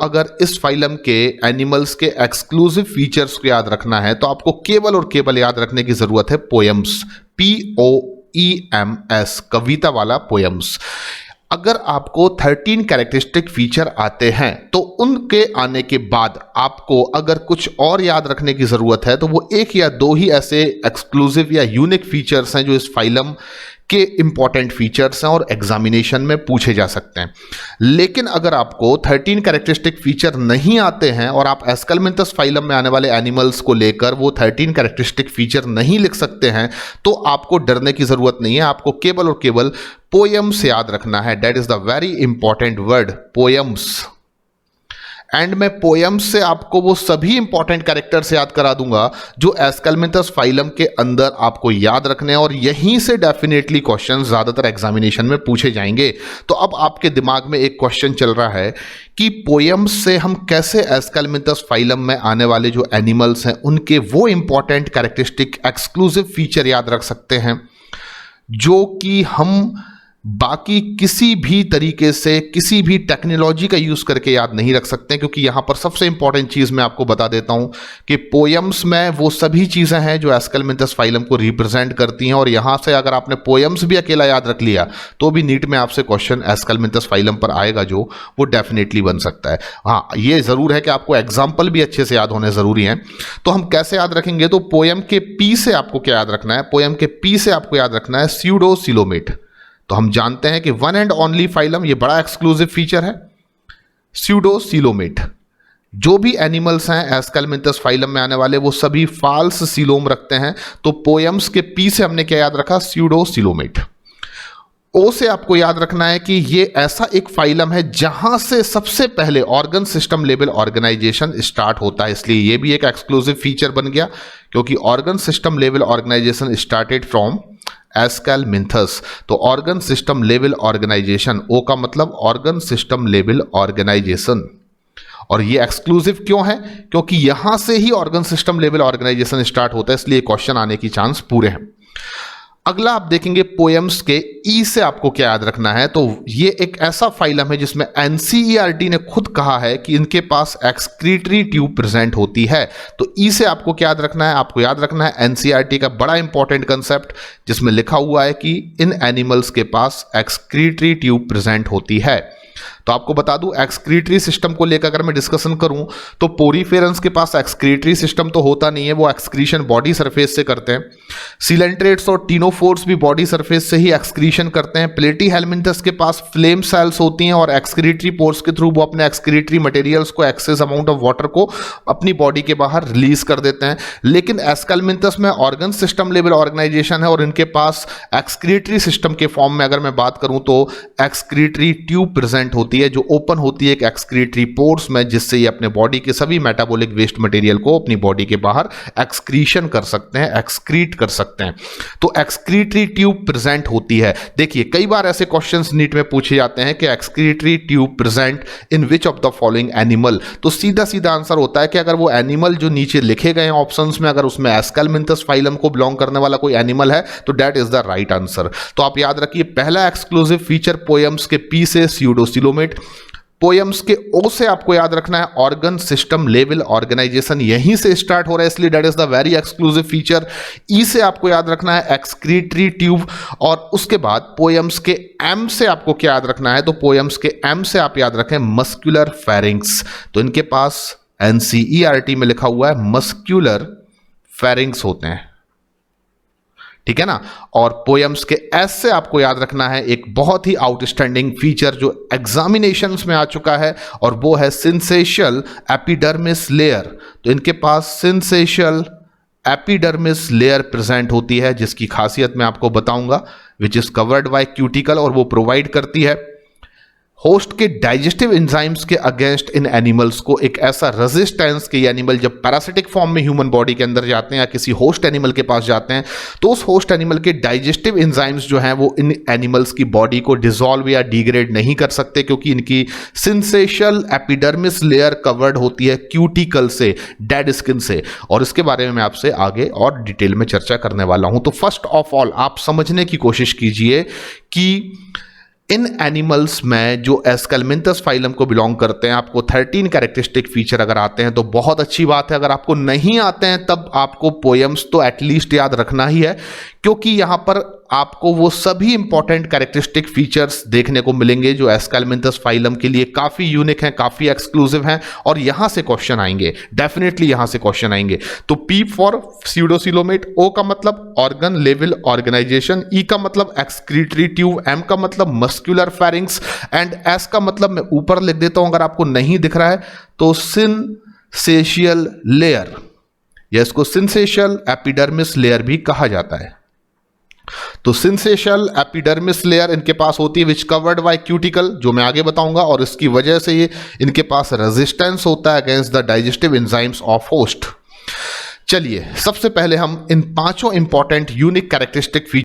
अगर इस फाइलम के एनिमल्स के एक्सक्लूसिव फीचर्स को याद रखना है तो आपको केवल और केवल याद रखने की जरूरत है पोएम्स, POEMS, कविता वाला पोएम्स। अगर आपको 13 कैरेक्टरिस्टिक फीचर आते हैं तो उनके आने के बाद आपको अगर कुछ और याद रखने की जरूरत है तो वो एक या दो ही ऐसे एक्सक्लूसिव या यूनिक फीचर्स हैं जो इस फाइलम के इंपॉर्टेंट फीचर्स हैं और एग्जामिनेशन में पूछे जा सकते हैं। लेकिन अगर आपको 13 कैरेक्टरिस्टिक फीचर नहीं आते हैं और आप एस्केलमिंथस फाइलम में आने वाले एनिमल्स को लेकर वो 13 कैरेक्टरिस्टिक फीचर नहीं लिख सकते हैं तो आपको डरने की जरूरत नहीं है। आपको केवल और केवल पोएम्स याद रखना है। That is the very important word, poems. And मैं पोएम्स से आपको वो सभी इंपॉर्टेंट कैरेक्टर्स याद करा दूंगा जो एस्केलमिंथस फाइलम के अंदर आपको याद रखने हैं और यहीं से डेफिनेटली क्वेश्चन ज्यादातर एग्जामिनेशन में पूछे जाएंगे। तो अब आपके दिमाग में एक क्वेश्चन चल रहा है कि पोएम्स से हम कैसे एस्केलमिंथस फाइलम में आने वाले जो एनिमल्स हैं उनके वो इंपॉर्टेंट कैरेक्टरिस्टिक एक्सक्लूसिव फीचर याद रख सकते हैं जो कि हम बाकी किसी भी तरीके से किसी भी टेक्नोलॉजी का यूज करके याद नहीं रख सकते। क्योंकि यहां पर सबसे इंपॉर्टेंट चीज मैं आपको बता देता हूं कि पोएम्स में वो सभी चीजें हैं जो एस्केलमिंथस फाइलम को रिप्रेजेंट करती हैं और यहां से अगर आपने पोएम्स भी अकेला याद रख लिया तो भी नीट में आपसे क्वेश्चन एस्केलमिंथस फाइलम पर आएगा जो वो डेफिनेटली बन सकता है। हाँ, ये जरूर है कि आपको एग्जाम्पल भी अच्छे से याद होने जरूरी है। तो हम कैसे याद रखेंगे? तो पोएम के पी से आपको क्या याद रखना है? पोएम के पी से आपको याद रखना है स्यूडोसिलोमेट। तो हम जानते हैं कि वन एंड ओनली फाइलम, ये बड़ा एक्सक्लूसिव फीचर है, स्यूडोसिलोमेट। जो भी एनिमल्स हैं एस्केलमिंथस फाइलम में आने वाले वो सभी फाल्स सिलोम रखते हैं। तो पोएम्स के पी से हमने क्या याद रखा? स्यूडोसिलोमेट। ओ से आपको याद रखना है कि ये ऐसा एक फाइलम है जहां से सबसे पहले organ system level organization start होता है, इसलिए ये भी एक एक्सक्लूसिव फीचर बन गया क्योंकि organ system level organization started from aschelminthes. तो organ system level organization, O का मतलब ऑर्गन सिस्टम लेवल ऑर्गेनाइजेशन। और ये एक्सक्लूसिव क्यों है? क्योंकि यहां से ही organ system level organization start होता है, इसलिए क्वेश्चन आने की चांस पूरे हैं। अगला आप देखेंगे पोएम्स के ई से आपको क्या याद रखना है? तो ये एक ऐसा फाइलम है जिसमें एनसीईआरटी ने खुद कहा है कि इनके पास एक्सक्रीटरी ट्यूब प्रेजेंट होती है। तो ई से आपको क्या याद रखना है? आपको याद रखना है एनसीईआरटी का बड़ा इंपॉर्टेंट कंसेप्ट जिसमें लिखा हुआ है कि इन एनिमल्स के पास एक्सक्रीटरी ट्यूब प्रेजेंट होती है। तो आपको बता दूं, एक्सक्रीटरी सिस्टम को लेकर अगर मैं डिस्कशन करूं तो पोरीफेरेंस के पास एक्सक्रीटरी सिस्टम तो होता नहीं है, वो एक्सक्रीशन बॉडी सरफेस से करते हैं। सिलेंट्रेट्स और टीनोफोर्स भी बॉडी सरफेस से ही एक्सक्रीशन करते हैं। प्लेटीहेलमिंथस के पास फ्लेम सेल्स होती हैं और एक्सक्रीटरी पोर्स के थ्रू वो अपने एक्सक्रीटरी मटेरियल्स को, एक्सेस अमाउंट ऑफ वाटर को अपनी बॉडी के बाहर रिलीज कर देते हैं। लेकिन एस्केलमिंथस में ऑर्गन सिस्टम लेवल ऑर्गेनाइजेशन है और इनके पास एक्सक्रीटरी सिस्टम के फॉर्म में अगर मैं बात करूं तो एक्सक्रीटरी ट्यूब प्रेजेंट होती है जो ओपन होती है एक एक्सक्रीटरी पोर्स में, जिससे ये अपने बॉडी के सभी मेटाबॉलिक वेस्ट मटेरियल को अपनी बॉडी के बाहर एक्सक्रीशन कर सकते हैं, एक्सक्रीट कर सकते हैं। तो एक्सक्रीटरी ट्यूब प्रेजेंट होती है। देखिए कई बार ऐसे क्वेश्चंस नीट में पूछे जाते हैं कि excretory tube present in which of the following animal. तो सीधा सीधा आंसर होता है कि अगर वो एनिमल जो नीचे लिखे गए ऑप्शंस में अगर उसमें एस्केलमिंथस फाइलम को बिलोंग करने वाला कोई एनिमल है तो that is the right answer. तो आप याद रखिए पहला एक्सक्लूसिव फीचर पोएम्स के पी से स्यूडोसिलोमेट। पोएम्स के ओ से आपको याद रखना है ऑर्गन सिस्टम लेवल ऑर्गेनाइजेशन, यहीं से स्टार्ट हो रहा है इसलिए that is the very exclusive feature. E से आपको याद रखना है एक्सक्रीटरी ट्यूब और उसके बाद पोएम्स के एम से आपको क्या याद रखना है? तो पोएम्स के एम से आप याद रखें मस्कुलर फेरिंग्स। तो इनके पास एनसीईआरटी में लिखा हुआ है मस्कुलर फेरिंग्स होते हैं, ठीक है ना। और पोएम्स के एस से आपको याद रखना है एक बहुत ही आउटस्टैंडिंग फीचर जो एग्जामिनेशंस में आ चुका है और वो है सिंसेशियल एपिडर्मिस लेयर। तो इनके पास सिंसेशियल एपिडर्मिस लेयर प्रेजेंट होती है जिसकी खासियत मैं आपको बताऊंगा, which is covered by cuticle, और वो प्रोवाइड करती है होस्ट के डाइजेस्टिव एंजाइम्स के अगेंस्ट इन एनिमल्स को एक ऐसा रेजिस्टेंस कि एनिमल जब पैरासिटिक फॉर्म में ह्यूमन बॉडी के अंदर जाते हैं या किसी होस्ट एनिमल के पास जाते हैं तो उस होस्ट एनिमल के डाइजेस्टिव एंजाइम्स जो हैं वो इन एनिमल्स की बॉडी को डिसॉल्व या डिग्रेड नहीं कर सकते क्योंकि इनकी सिंसेशियल एपिडर्मिस लेयर कवर्ड होती है क्यूटिकल से, डेड स्किन से। और इसके बारे में मैं आपसे आगे और डिटेल में चर्चा करने वाला हूं। तो फर्स्ट ऑफ ऑल आप समझने की कोशिश कीजिए कि इन एनिमल्स में जो एस्केलमेंथस फाइलम को बिलोंग करते हैं, आपको 13 कैरेक्टरिस्टिक फीचर अगर आते हैं तो बहुत अच्छी बात है। अगर आपको नहीं आते हैं तब आपको पोएम्स तो एटलीस्ट याद रखना ही है, क्योंकि यहां पर आपको वो सभी इंपॉर्टेंट कैरेक्टरिस्टिक फीचर्स देखने को मिलेंगे जो एस्केलमेंथस फाइलम के लिए काफी यूनिक हैं, काफी एक्सक्लूसिव हैं, और यहां से क्वेश्चन आएंगे, डेफिनेटली यहां से क्वेश्चन आएंगे। तो पी फॉर स्यूडोसिलोमेट, ओ का मतलब ऑर्गन लेवल ऑर्गेनाइजेशन, ई का मतलब एक्सक्रीटरी ट्यूब, एम का मतलब मस्कुलर फेरिंग्स, एंड एस का मतलब मैं ऊपर लिख देता हूं अगर आपको नहीं दिख रहा है तो सिंसेशियल लेयर, या इसको सिंसेशियल एपिडर्मिस लेयर भी कहा जाता है। तो सिंसेशियल एपिडर्मिस लेयर इनके पास होती है विच कवर्ड बाय क्यूटिकल, जो मैं आगे बताऊंगा, और इसकी वजह से ये इनके पास रेजिस्टेंस होता है against the digestive enzymes of host. चलिए सबसे पहले हम इन पांचों इंपॉर्टेंट यूनिक कैरेक्टरिस्टिक फीचर